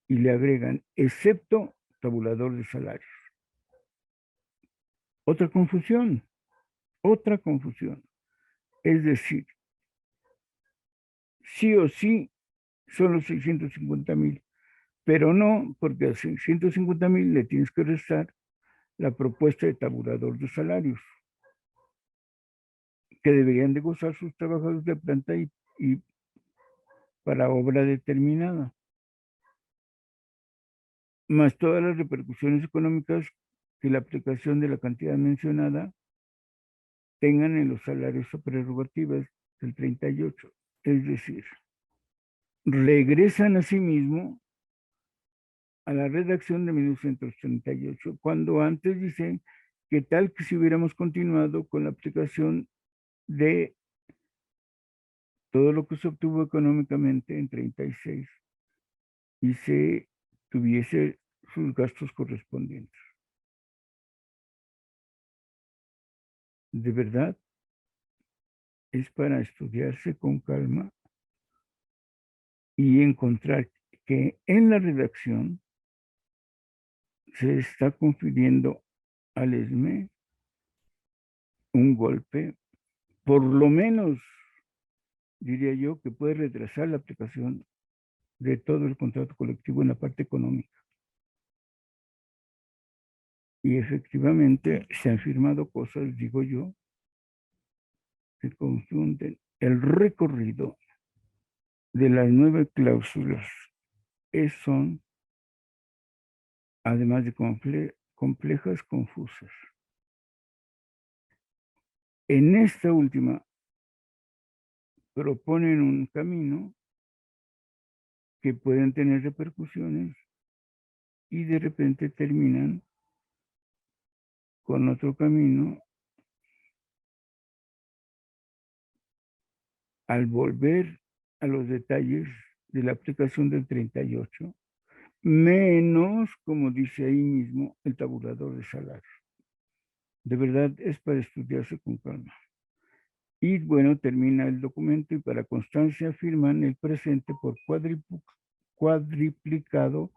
y le agregan, excepto tabulador de salarios. Otra confusión. Es decir, sí o sí son los 650,000, pero no, porque a 650,000 le tienes que restar la propuesta de tabulador de salarios, que deberían de gozar sus trabajadores de planta y para obra determinada, más todas las repercusiones económicas que la aplicación de la cantidad mencionada tengan en los salarios o prerrogativas del 38. Es decir, regresan a sí mismo a la redacción de 1938, cuando antes dicen que tal que si hubiéramos continuado con la aplicación de todo lo que se obtuvo económicamente en 36 y se tuviese sus gastos correspondientes. De verdad, es para estudiarse con calma y encontrar que en la redacción se está confiriendo al ESME un golpe, por lo menos diría yo, que puede retrasar la aplicación de todo el contrato colectivo en la parte económica. Y efectivamente se han firmado cosas, digo yo, que confunden el recorrido de las 9 cláusulas. Son, además de complejas, confusas. En esta última proponen un camino que pueden tener repercusiones y de repente terminan con otro camino al volver a los detalles de la aplicación del 38, menos, como dice ahí mismo, el tabulador de salario. De verdad es para estudiarse con calma. Y bueno, termina el documento y para constancia firman el presente por cuadriplicado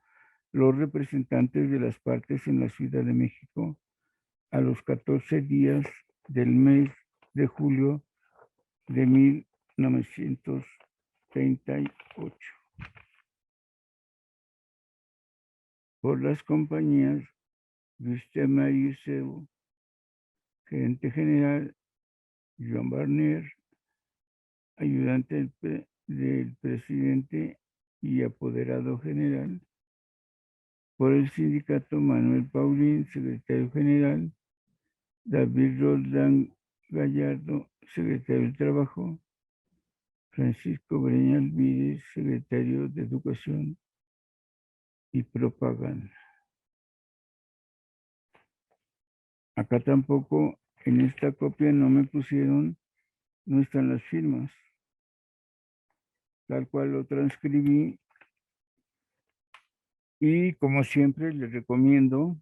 los representantes de las partes en la Ciudad de México a los 14 días del mes de julio de 1938 por las compañías Gustema y Eusebio, gerente general Joan Barnier, ayudante del presidente y apoderado general, por el sindicato Manuel Paulín, secretario general, David Roldán Gallardo, secretario del Trabajo, Francisco Breñas Vides, secretario de Educación y Propaganda. Acá tampoco, en esta copia no me pusieron, no están las firmas, tal cual lo transcribí. Y como siempre les recomiendo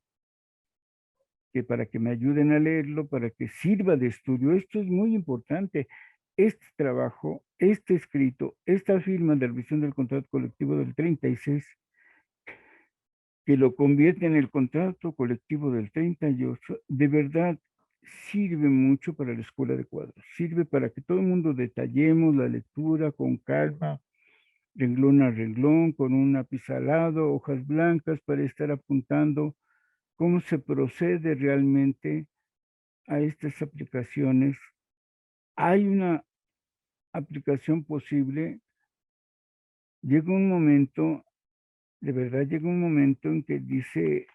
que para que me ayuden a leerlo, para que sirva de estudio, esto es muy importante. Este trabajo, este escrito, esta firma de revisión del contrato colectivo del 36, que lo convierte en el contrato colectivo del 38, de verdad sirve mucho para la escuela de cuadros. Sirve para que todo el mundo detallemos la lectura con calma, renglón a renglón, con un lápiz al lado, hojas blancas para estar apuntando cómo se procede realmente a estas aplicaciones. Hay una aplicación posible. Llega un momento, de verdad llega un momento en que dice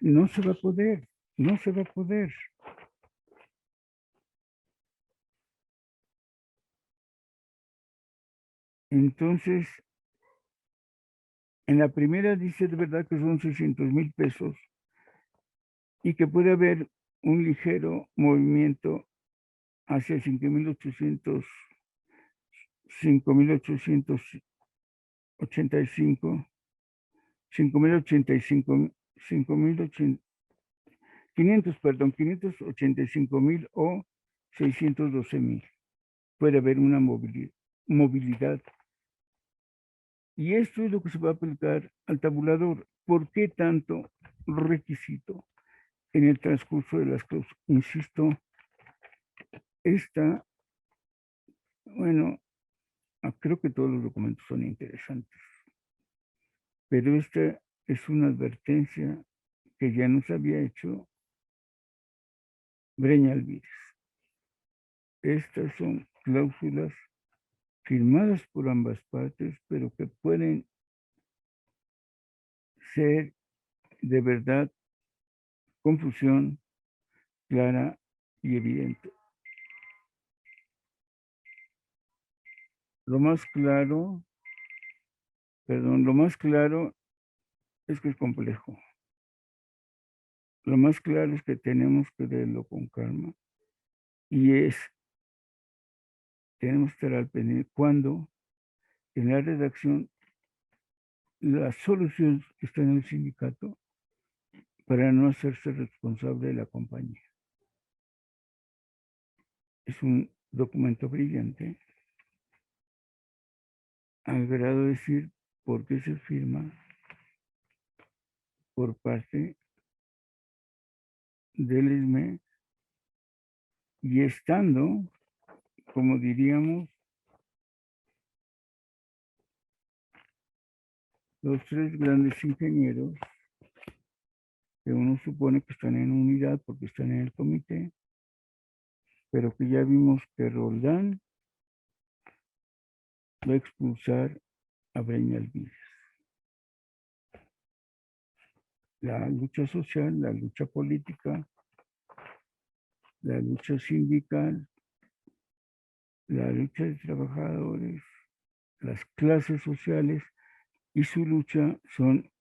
no se va a poder, no se va a poder. Entonces, en la primera dice de verdad que son 600,000 pesos y que puede haber un ligero movimiento hacia 5,885, 5,085, 585,000 o 612,000. Puede haber una movilidad. Y esto es lo que se va a aplicar al tabulador. ¿Por qué tanto requisito en el transcurso de las cosas? Insisto, bueno, creo que todos los documentos son interesantes, pero esta es una advertencia que ya nos había hecho Breña Alvídez. Estas son cláusulas firmadas por ambas partes, pero que pueden ser de verdad confusión clara y evidente. Lo más claro es que es complejo. Lo más claro es que tenemos que leerlo con calma y tenemos que estar al pendiente cuando en la redacción la solución está en el sindicato para no hacerse responsable de la compañía. Es un documento brillante, al grado de decir por qué se firma por parte del ISME y estando, como diríamos, los tres grandes ingenieros que uno supone que están en unidad porque están en el comité, pero que ya vimos que Roldán va a expulsar a Breña Alvídez. La lucha social, la lucha política, la lucha sindical, la lucha de trabajadores, las clases sociales y su lucha son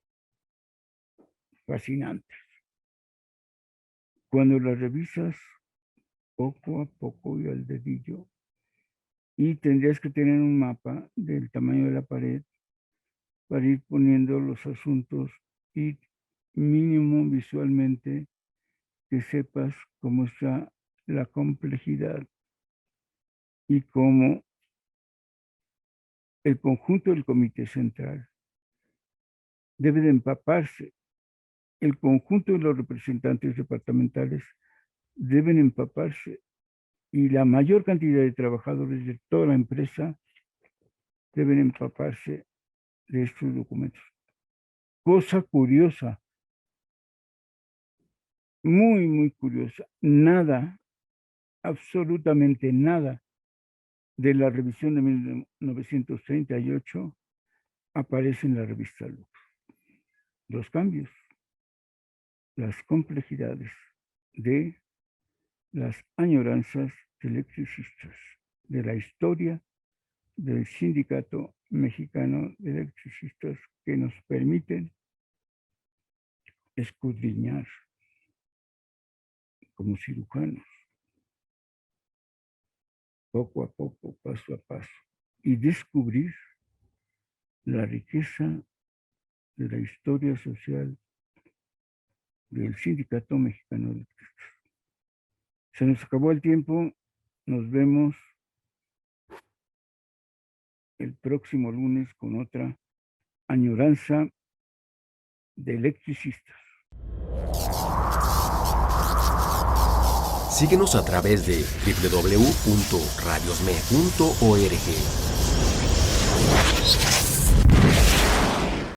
fascinantes. Cuando las revisas poco a poco y al dedillo, y tendrías que tener un mapa del tamaño de la pared para ir poniendo los asuntos y mínimo visualmente que sepas cómo está la complejidad y cómo el conjunto del comité central debe de empaparse. El conjunto de los representantes departamentales deben empaparse y la mayor cantidad de trabajadores de toda la empresa deben empaparse de estos documentos. Cosa curiosa, muy, muy curiosa, nada, absolutamente nada de la revisión de 1938 aparece en la revista Lux. Los cambios, las complejidades de las añoranzas de electricistas, de la historia del Sindicato Mexicano de Electricistas que nos permiten escudriñar como cirujanos, poco a poco, paso a paso, y descubrir la riqueza de la historia social del Sindicato Mexicano de Electricistas. Se nos acabó el tiempo, nos vemos el próximo lunes con otra añoranza de electricistas. Síguenos a través de www.radiosme.org.